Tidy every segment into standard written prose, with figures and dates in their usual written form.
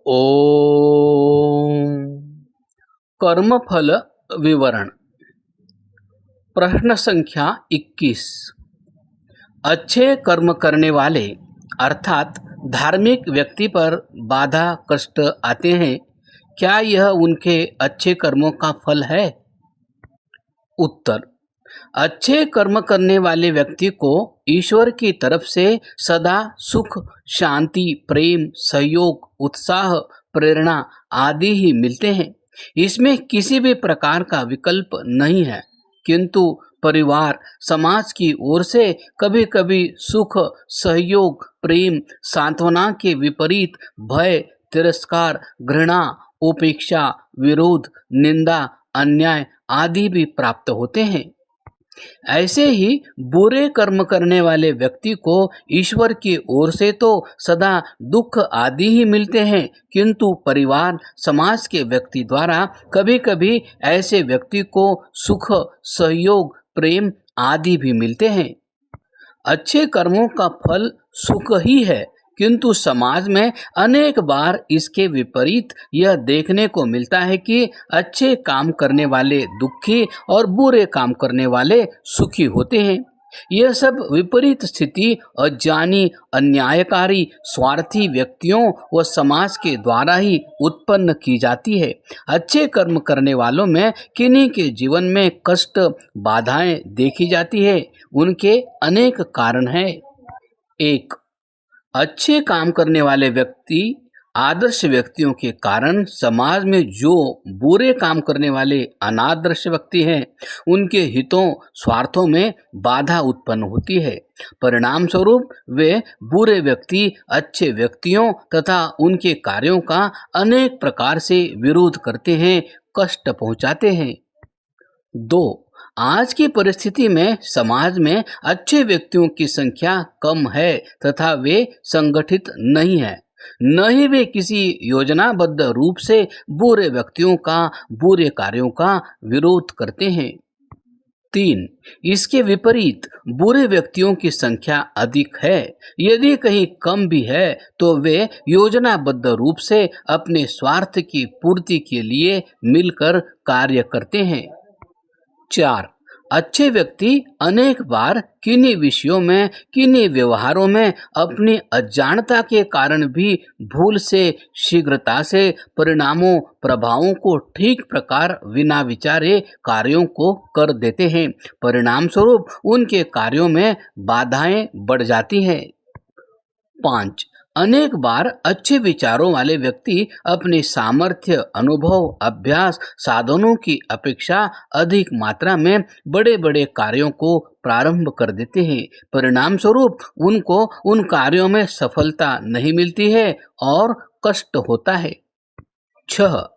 ओम कर्मफल विवरण। प्रश्न संख्या 21। अच्छे कर्म करने वाले अर्थात धार्मिक व्यक्ति पर बाधा कष्ट आते हैं, क्या यह उनके अच्छे कर्मों का फल है? उत्तर: अच्छे कर्म करने वाले व्यक्ति को ईश्वर की तरफ से सदा सुख, शांति, प्रेम, सहयोग, उत्साह, प्रेरणा आदि ही मिलते हैं। इसमें किसी भी प्रकार का विकल्प नहीं है, किंतु परिवार, समाज की ओर से कभी-कभी सुख, सहयोग, प्रेम, सांत्वना के विपरीत भय, तिरस्कार, घृणा, उपेक्षा, विरोध, निंदा, अन्याय आदि भी प्राप्त होते हैं। ऐसे ही बुरे कर्म करने वाले व्यक्ति को ईश्वर की ओर से तो सदा दुख आदि ही मिलते हैं, किंतु परिवार, समाज के व्यक्ति द्वारा कभी-कभी ऐसे व्यक्ति को सुख, सहयोग, प्रेम आदि भी मिलते हैं। अच्छे कर्मों का फल सुख ही है, किंतु समाज में अनेक बार इसके विपरीत यह देखने को मिलता है कि अच्छे काम करने वाले दुखी और बुरे काम करने वाले सुखी होते हैं। यह सब विपरीत स्थिति अज्ञानी, अन्यायकारी, स्वार्थी व्यक्तियों व समाज के द्वारा ही उत्पन्न की जाती है। अच्छे कर्म करने वालों में किन्हीं के जीवन में कष्ट, बाधाएं देखी जाती है। उनके अनेक कारण हैं। 1. अच्छे काम करने वाले व्यक्ति आदर्श व्यक्तियों के कारण समाज में जो बुरे काम करने वाले अनादर्श व्यक्ति हैं, उनके हितों, स्वार्थों में बाधा उत्पन्न होती है। परिणाम स्वरूप वे बुरे व्यक्ति अच्छे व्यक्तियों तथा उनके कार्यों का अनेक प्रकार से विरोध करते हैं, कष्ट पहुंचाते हैं। 2. आज की परिस्थिति में समाज में अच्छे व्यक्तियों की संख्या कम है तथा वे संगठित नहीं है, न ही वे किसी योजनाबद्ध रूप से बुरे व्यक्तियों का, बुरे कार्यों का विरोध करते हैं। 3. इसके विपरीत बुरे व्यक्तियों की संख्या अधिक है। यदि कहीं कम भी है तो वे योजनाबद्ध रूप से अपने स्वार्थ की पूर्ति के लिए मिलकर कार्य करते हैं। 4. अच्छे व्यक्ति अनेक बार किन्हीं विषयों में, किन्हीं व्यवहारों में अपनी अज्ञानता के कारण भी भूल से, शीघ्रता से परिणामों, प्रभावों को ठीक प्रकार बिना विचारे कार्यों को कर देते हैं। परिणाम स्वरूप उनके कार्यों में बाधाएं बढ़ जाती हैं। 5. अनेक बार अच्छे विचारों वाले व्यक्ति अपने सामर्थ्य, अनुभव, अभ्यास, साधनों की अपेक्षा अधिक मात्रा में बड़े बड़े कार्यों को प्रारंभ कर देते हैं। परिणाम स्वरूप उनको उन कार्यों में सफलता नहीं मिलती है और कष्ट होता है। 6.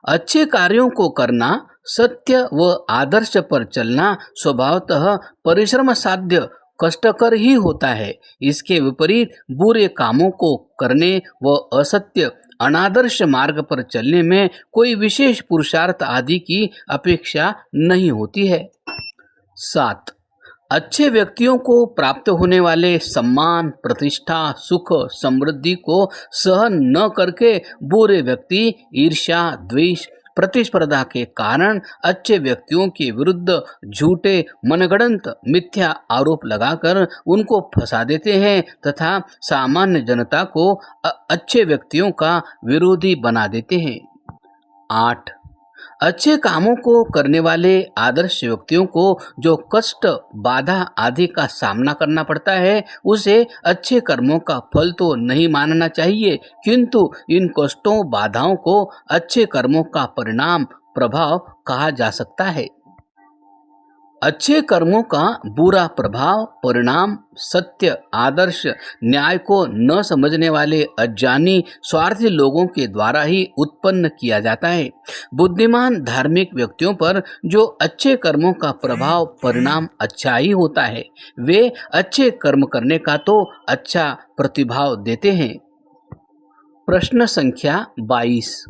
अच्छे कार्यों को करना, सत्य व आदर्श पर चलना स्वभावतः परिश्रम साध्य, कष्टकर ही होता है। इसके विपरीत बुरे कामों को करने व असत्य, अनादर्श मार्ग पर चलने में कोई विशेष पुरुषार्थ आदि की अपेक्षा नहीं होती है। 7. अच्छे व्यक्तियों को प्राप्त होने वाले सम्मान, प्रतिष्ठा, सुख, समृद्धि को सहन न करके बुरे व्यक्ति ईर्ष्या, द्वेष, प्रतिस्पर्धा के कारण अच्छे व्यक्तियों के विरुद्ध झूठे, मनगढ़ंत, मिथ्या आरोप लगाकर उनको फंसा देते हैं तथा सामान्य जनता को अच्छे व्यक्तियों का विरोधी बना देते हैं। 8. अच्छे कामों को करने वाले आदर्श व्यक्तियों को जो कष्ट, बाधा आदि का सामना करना पड़ता है, उसे अच्छे कर्मों का फल तो नहीं मानना चाहिए, किंतु इन कष्टों, बाधाओं को अच्छे कर्मों का परिणाम, प्रभाव कहा जा सकता है। अच्छे कर्मों का बुरा प्रभाव, परिणाम सत्य, आदर्श, न्याय को न समझने वाले अज्ञानी, स्वार्थी लोगों के द्वारा ही उत्पन्न किया जाता है। बुद्धिमान धार्मिक व्यक्तियों पर जो अच्छे कर्मों का प्रभाव, परिणाम अच्छा ही होता है। वे अच्छे कर्म करने का तो अच्छा प्रतिभाव देते हैं। प्रश्न संख्या 22।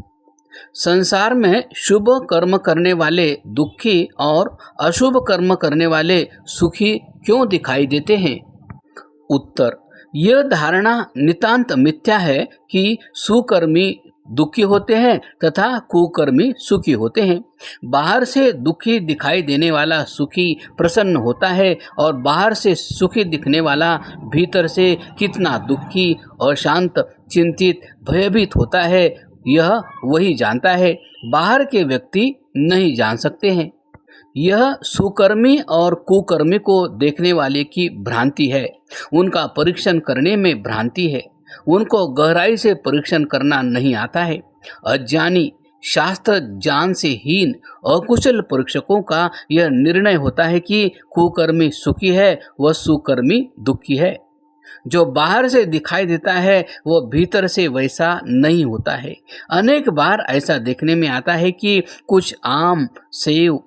संसार में शुभ कर्म करने वाले दुखी और अशुभ कर्म करने वाले सुखी क्यों दिखाई देते हैं? उत्तर: यह धारणा नितांत मिथ्या है कि सुकर्मी दुखी होते हैं तथा कुकर्मी सुखी होते हैं। बाहर से दुखी दिखाई देने वाला सुखी प्रसन्न होता है और बाहर से सुखी दिखने वाला भीतर से कितना दुखी, अशांत, चिंतित, भयभीत होता है, यह वही जानता है, बाहर के व्यक्ति नहीं जान सकते हैं। यह सुकर्मी और कुकर्मी को देखने वाले की भ्रांति है। उनका परीक्षण करने में भ्रांति है। उनको गहराई से परीक्षण करना नहीं आता है। अज्ञानी, शास्त्र ज्ञान से हीन, अकुशल परीक्षकों का यह निर्णय होता है कि कुकर्मी सुखी है व सुकर्मी दुखी है। जो बाहर से दिखाई देता है वह भीतर से वैसा नहीं होता है। अनेक बार ऐसा देखने में आता है कि कुछ आम, सेब,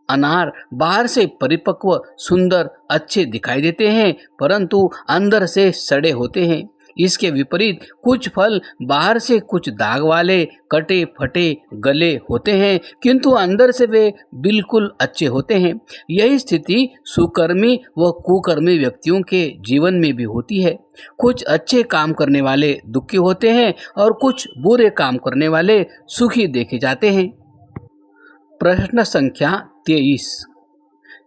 अनार बाहर से परिपक्व, सुंदर, अच्छे दिखाई देते हैं, परंतु अंदर से सड़े होते हैं। इसके विपरीत कुछ फल बाहर से कुछ दाग वाले, कटे फटे, गले होते हैं, किंतु अंदर से वे बिल्कुल अच्छे होते हैं। यही स्थिति सुकर्मी व कुकर्मी व्यक्तियों के जीवन में भी होती है। कुछ अच्छे काम करने वाले दुखी होते हैं और कुछ बुरे काम करने वाले सुखी देखे जाते हैं। प्रश्न संख्या 23।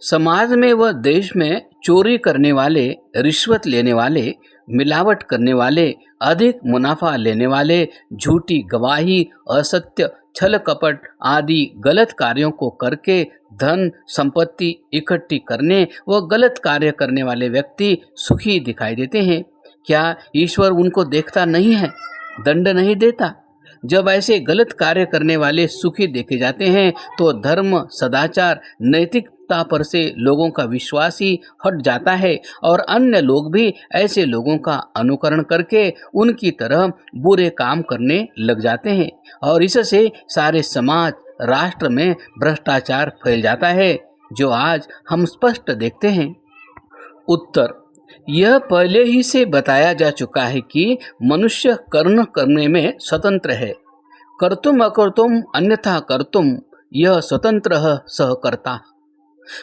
समाज में व देश में चोरी करने वाले, रिश्वत लेने वाले, मिलावट करने वाले, अधिक मुनाफा लेने वाले, झूठी गवाही, असत्य, छल कपट आदि गलत कार्यों को करके धन संपत्ति इकट्ठी करने व गलत कार्य करने वाले व्यक्ति सुखी दिखाई देते हैं। क्या ईश्वर उनको देखता नहीं है, दंड नहीं देता? जब ऐसे गलत कार्य करने वाले सुखी देखे जाते हैं तो धर्म, सदाचार, नैतिकता पर से लोगों का विश्वास ही हट जाता है और अन्य लोग भी ऐसे लोगों का अनुकरण करके उनकी तरह बुरे काम करने लग जाते हैं और इससे सारे समाज, राष्ट्र में भ्रष्टाचार फैल जाता है, जो आज हम स्पष्ट देखते हैं। उत्तर: यह पहले ही से बताया जा चुका है कि मनुष्य कर्म करने में स्वतंत्र है। कर्तुम अकर्तुम अन्यथा कर्तुम यह स्वतंत्र सह कर्ता।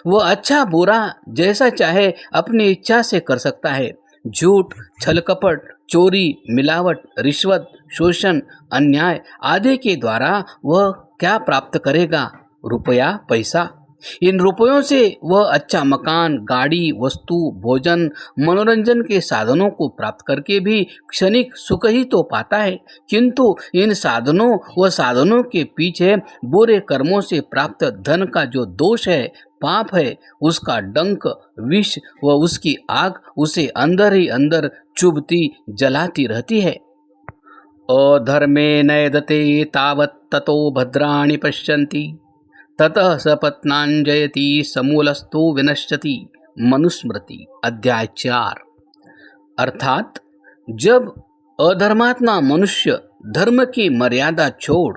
वह अच्छा बुरा जैसा चाहे अपनी इच्छा से कर सकता है। झूठ, छल कपट, चोरी, मिलावट, रिश्वत, शोषण, अन्याय आदि के द्वारा वह क्या प्राप्त करेगा? रुपया, पैसा। इन रुपयों से वह अच्छा मकान, गाड़ी, वस्तु, भोजन, मनोरंजन के साधनों को प्राप्त करके भी क्षणिक सुख ही तो पाता है, किंतु इन साधनों व साधनों के पीछे बुरे कर्मों से प्राप्त धन का जो दोष है, पाप है, उसका डंक, विष व उसकी आग उसे अंदर ही अंदर चुभती, जलाती रहती है। अधर्मे नयदते तावत् ततो भद्राणि पश्यन्ति ततः सपत्नांजयति समूलस्तु विनश्यति। मनुस्मृति अध्याय 4। अर्थात जब अधर्मात्मा मनुष्य धर्म की मर्यादा छोड़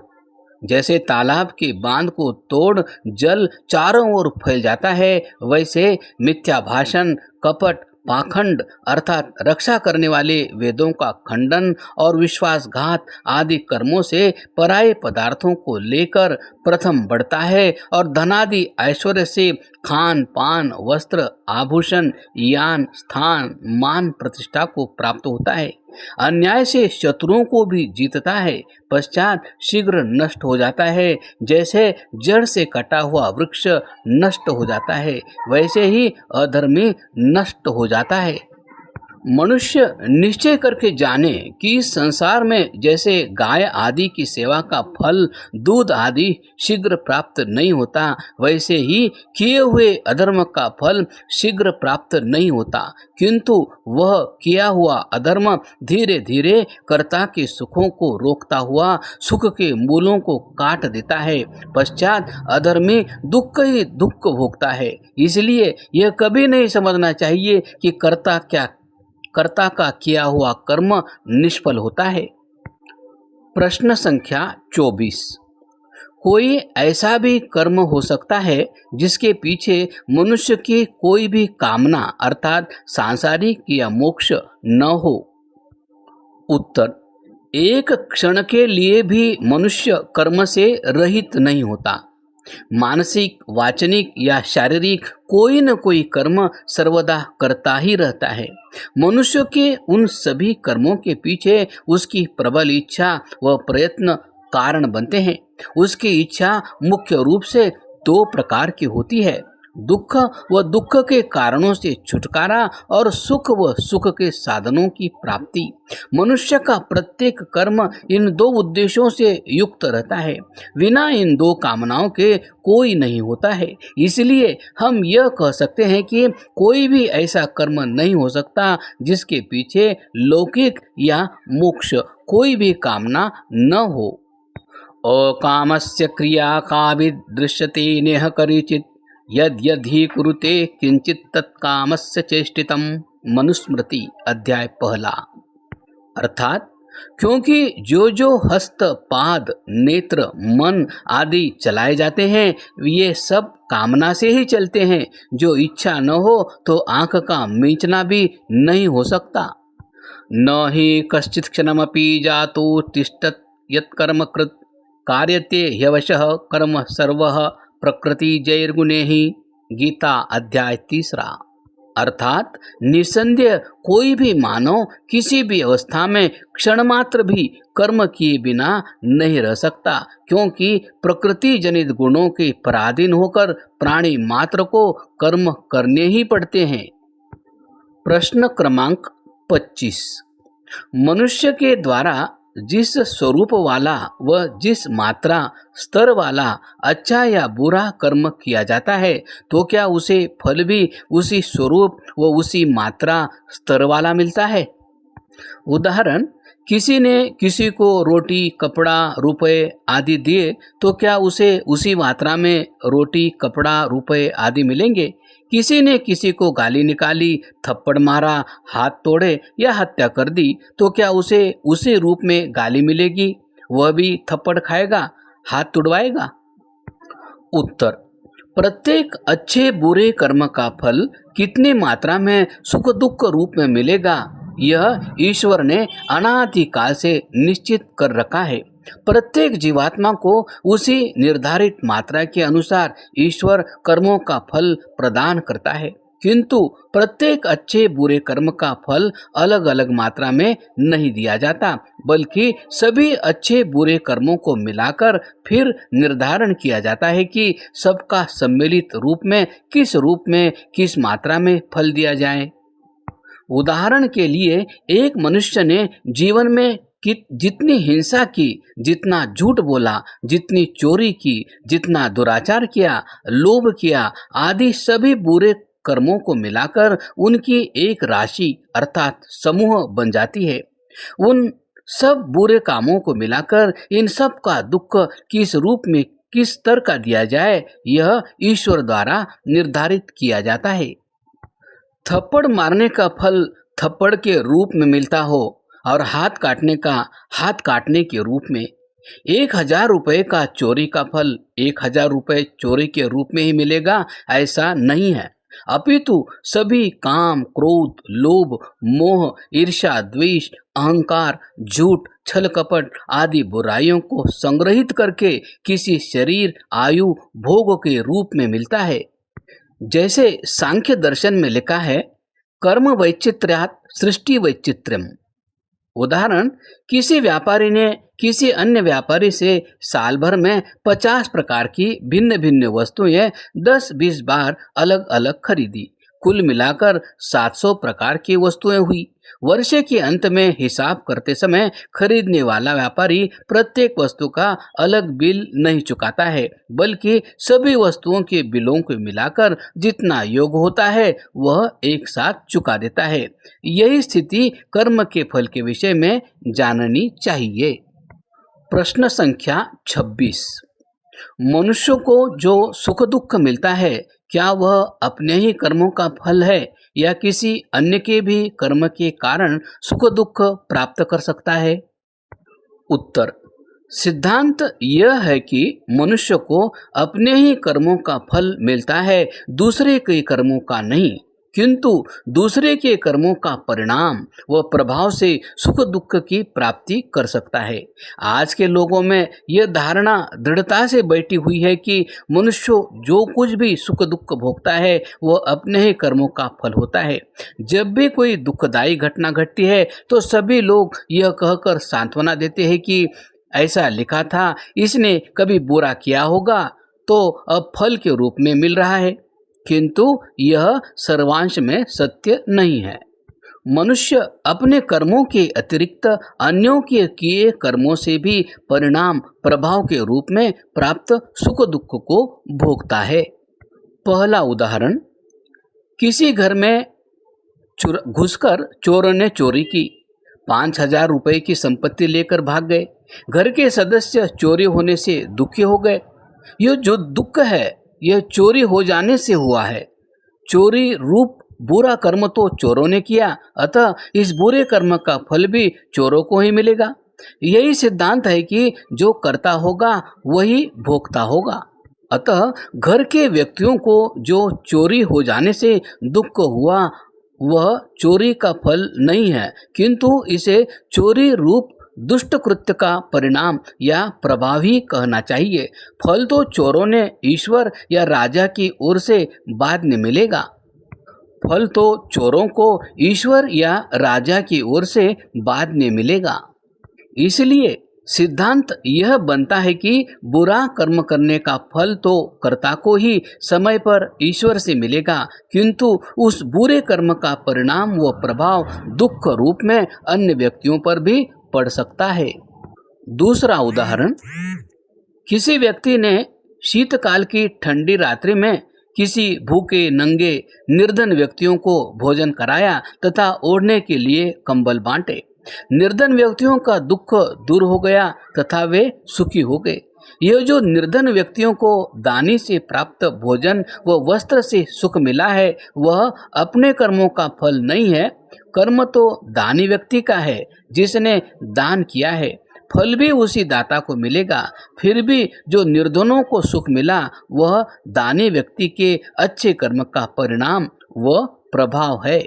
जैसे तालाब के बांध को तोड़ जल चारों ओर फैल जाता है, वैसे मिथ्या भाषण, कपट, पाखंड अर्थात रक्षा करने वाले वेदों का खंडन और विश्वासघात आदि कर्मों से पराये पदार्थों को लेकर प्रथम बढ़ता है और धनादि ऐश्वर्य से खान पान, वस्त्र, आभूषण, यान, स्थान, मान, प्रतिष्ठा को प्राप्त होता है। अन्याय से शत्रुओं को भी जीतता है, पश्चात शीघ्र नष्ट हो जाता है। जैसे जड़ से कटा हुआ वृक्ष नष्ट हो जाता है, वैसे ही अधर्मी नष्ट हो जाता है। मनुष्य निश्चय करके जाने कि इस संसार में जैसे गाय आदि की सेवा का फल दूध आदि शीघ्र प्राप्त नहीं होता, वैसे ही किए हुए अधर्म का फल शीघ्र प्राप्त नहीं होता, किंतु वह किया हुआ अधर्म धीरे धीरे कर्ता के सुखों को रोकता हुआ सुख के मूलों को काट देता है। पश्चात अधर्मी दुख ही दुख भोगता है। इसलिए यह कभी नहीं समझना चाहिए कि कर्ता का किया हुआ कर्म निष्फल होता है। प्रश्न संख्या 24। कोई ऐसा भी कर्म हो सकता है जिसके पीछे मनुष्य की कोई भी कामना अर्थात सांसारिक या मोक्ष न हो? उत्तर: एक क्षण के लिए भी मनुष्य कर्म से रहित नहीं होता। मानसिक, वाचनिक या शारीरिक कोई न कोई कर्म सर्वदा करता ही रहता है। मनुष्य के उन सभी कर्मों के पीछे उसकी प्रबल इच्छा व प्रयत्न कारण बनते हैं। उसकी इच्छा मुख्य रूप से दो प्रकार की होती है, दुख व दुख के कारणों से छुटकारा और सुख व सुख के साधनों की प्राप्ति। मनुष्य का प्रत्येक कर्म इन दो उद्देश्यों से युक्त रहता है। बिना इन दो कामनाओं के कोई नहीं होता है। इसलिए हम यह कह सकते हैं कि कोई भी ऐसा कर्म नहीं हो सकता जिसके पीछे लौकिक या मोक्ष कोई भी कामना न हो। अकामस्य क्रिया काभिदृश्यते नेह करिचित् यद्यधि कुरुते किंचित तत्कामस्य चेष्टितम। मनुस्मृति अध्याय 1। अर्थात क्योंकि जो जो हस्त, पाद, नेत्र, मन आदि चलाए जाते हैं ये सब कामना से ही चलते हैं। जो इच्छा न हो तो आंख का मींचना भी नहीं हो सकता। न ही कश्चित् क्षणमपि जातो तिष्ठत् यत्कर्म कृत कार्यते ह्यवशः कर्म सर्वः प्रकृति जैर्गुणे ही। गीता अध्याय 3। अर्थात निसंदेह कोई भी मानव किसी भी अवस्था में क्षण मात्र भी कर्म किए बिना नहीं रह सकता, क्योंकि प्रकृति जनित गुणों के पराधीन होकर प्राणी मात्र को कर्म करने ही पड़ते हैं। प्रश्न क्रमांक 25। मनुष्य के द्वारा जिस स्वरूप वाला व जिस मात्रा स्तर वाला अच्छा या बुरा कर्म किया जाता है तो क्या उसे फल भी उसी स्वरूप व उसी मात्रा स्तर वाला मिलता है? उदाहरण, किसी ने किसी को रोटी, कपड़ा, रुपए आदि दिए तो क्या उसे उसी मात्रा में रोटी, कपड़ा, रुपए आदि मिलेंगे? किसी ने किसी को गाली निकाली, थप्पड़ मारा, हाथ तोड़े या हत्या कर दी तो क्या उसे उसी रूप में गाली मिलेगी? वह भी थप्पड़ खाएगा, हाथ तुड़वाएगा? उत्तर, प्रत्येक अच्छे बुरे कर्म का फल कितनी मात्रा में सुख दुख रूप में मिलेगा यह ईश्वर ने अनादिकाल से निश्चित कर रखा है। प्रत्येक जीवात्मा को उसी निर्धारित मात्रा के अनुसार ईश्वर कर्मों का फल प्रदान करता है, किंतु प्रत्येक अच्छे बुरे कर्म का फल अलग अलग मात्रा में नहीं दिया जाता, बल्कि सभी अच्छे बुरे कर्मों को मिलाकर फिर निर्धारण किया जाता है कि सबका सम्मिलित रूप में किस मात्रा में फल दिया जाए। उदाहरण के लिए, एक मनुष्य ने जीवन में जितनी हिंसा की, जितना झूठ बोला, जितनी चोरी की, जितना दुराचार किया, लोभ किया आदि सभी बुरे कर्मों को मिलाकर उनकी एक राशि अर्थात समूह बन जाती है। उन सब बुरे कामों को मिलाकर इन सब का दुख किस रूप में किस स्तर का दिया जाए यह ईश्वर द्वारा निर्धारित किया जाता है। थप्पड़ मारने का फल थप्पड़ के रूप में मिलता हो और हाथ काटने का हाथ काटने के रूप में, 1000 रुपये का चोरी का फल 1000 रुपये चोरी के रूप में ही मिलेगा ऐसा नहीं है, अपितु सभी काम, क्रोध, लोभ, मोह, ईर्ष्या, द्वेष, अहंकार, झूठ, छल कपट आदि बुराइयों को संग्रहित करके किसी शरीर, आयु, भोग के रूप में मिलता है। जैसे सांख्य दर्शन में लिखा है, कर्म वैचित्र्यात् सृष्टि वैचित्र्यम। उदाहरण, किसी व्यापारी ने किसी अन्य व्यापारी से साल भर में 50 प्रकार की भिन्न भिन्न वस्तुएं 10-20 बार अलग अलग खरीदी, कुल मिलाकर 700 प्रकार की वस्तुएं हुई। वर्ष के अंत में हिसाब करते समय खरीदने वाला व्यापारी प्रत्येक वस्तु का अलग बिल नहीं चुकाता है, बल्कि सभी वस्तुओं के बिलों को मिलाकर जितना योग होता है वह एक साथ चुका देता है। यही स्थिति कर्म के फल के विषय में जाननी चाहिए। प्रश्न संख्या 26। मनुष्य को जो सुख दुख मिलता है क्या वह अपने ही कर्मों का फल है या किसी अन्य के भी कर्म के कारण सुख दुख प्राप्त कर सकता है? उत्तर, सिद्धांत यह है कि मनुष्य को अपने ही कर्मों का फल मिलता है, दूसरे के कर्मों का नहीं। किंतु दूसरे के कर्मों का परिणाम व प्रभाव से सुख दुख की प्राप्ति कर सकता है। आज के लोगों में यह धारणा दृढ़ता से बैठी हुई है कि मनुष्य जो कुछ भी सुख दुख भोगता है वह अपने ही कर्मों का फल होता है। जब भी कोई दुखदायी घटना घटती है तो सभी लोग यह कहकर सांत्वना देते हैं कि ऐसा लिखा था, इसने कभी बुरा किया होगा तो अब फल के रूप में मिल रहा है। किंतु यह सर्वांश में सत्य नहीं है। मनुष्य अपने कर्मों के अतिरिक्त अन्यों के किए कर्मों से भी परिणाम प्रभाव के रूप में प्राप्त सुख दुख को भोगता है। पहला उदाहरण, किसी घर में घुसकर चोरों ने चोरी की। 5,000 रुपए की संपत्ति लेकर भाग गए। घर के सदस्य चोरी होने से दुखी हो गए। यह जो दुख है यह चोरी हो जाने से हुआ है। चोरी रूप बुरा कर्म तो चोरों ने किया, अतः इस बुरे कर्म का फल भी चोरों को ही मिलेगा। यही सिद्धांत है कि जो करता होगा वही भोगता होगा। अतः घर के व्यक्तियों को जो चोरी हो जाने से दुख हुआ वह चोरी का फल नहीं है, किंतु इसे चोरी रूप दुष्ट कृत्य का परिणाम या प्रभाव ही कहना चाहिए। फल तो चोरों ने ईश्वर या राजा की ओर से बाद में मिलेगा। फल तो चोरों को ईश्वर या राजा की ओर से बाद में मिलेगा। इसलिए सिद्धांत यह बनता है कि बुरा कर्म करने का फल तो कर्ता को ही समय पर ईश्वर से मिलेगा, किंतु उस बुरे कर्म का परिणाम व प्रभाव दुख रूप में अन्य व्यक्तियों पर भी पड़ सकता है। दूसरा उदाहरण, किसी व्यक्ति ने शीतकाल की ठंडी रात्रि में किसी भूखे नंगे निर्धन व्यक्तियों को भोजन कराया तथा ओढ़ने के लिए कंबल बांटे। निर्धन व्यक्तियों का दुख दूर हो गया तथा वे सुखी हो गए। यह जो निर्धन व्यक्तियों को दानी से प्राप्त भोजन व वस्त्र से सुख मिला है वह अपने कर्मों का फल नहीं है। कर्म तो दानी व्यक्ति का है जिसने दान किया है, फल भी उसी दाता को मिलेगा। फिर भी जो निर्धनों को सुख मिला वह दानी व्यक्ति के अच्छे कर्म का परिणाम व प्रभाव है।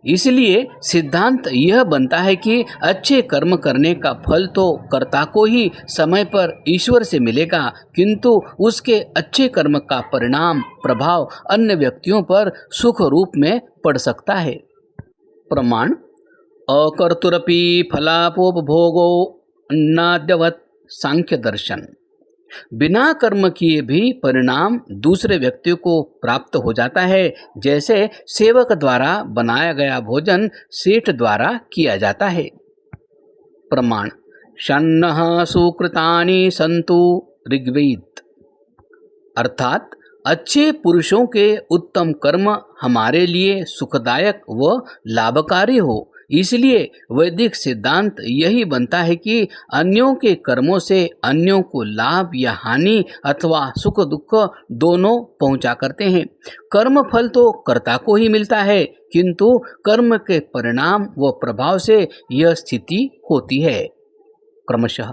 इसलिए सिद्धांत यह बनता है कि अच्छे कर्म करने का फल तो कर्ता को ही समय पर ईश्वर से मिलेगा, किंतु उसके अच्छे कर्म का परिणाम प्रभाव अन्य व्यक्तियों पर सुख रूप में पड़ सकता है। प्रमाण, अकर्तुरपि फलापोपभोगो अन्नाद्यवत् सांख्य दर्शन। बिना कर्म किए भी परिणाम दूसरे व्यक्ति को प्राप्त हो जाता है, जैसे सेवक द्वारा बनाया गया भोजन सेठ द्वारा किया जाता है। प्रमाण, शन्नः सुकृतानि सन्तु ऋग्वेद। अर्थात अच्छे पुरुषों के उत्तम कर्म हमारे लिए सुखदायक व लाभकारी हो। इसलिए वैदिक सिद्धांत यही बनता है कि अन्यों के कर्मों से अन्यों को लाभ या हानि अथवा सुख दुख दोनों पहुंचा करते हैं। कर्म फल तो कर्ता को ही मिलता है, किंतु कर्म के परिणाम व प्रभाव से यह स्थिति होती है। क्रमशः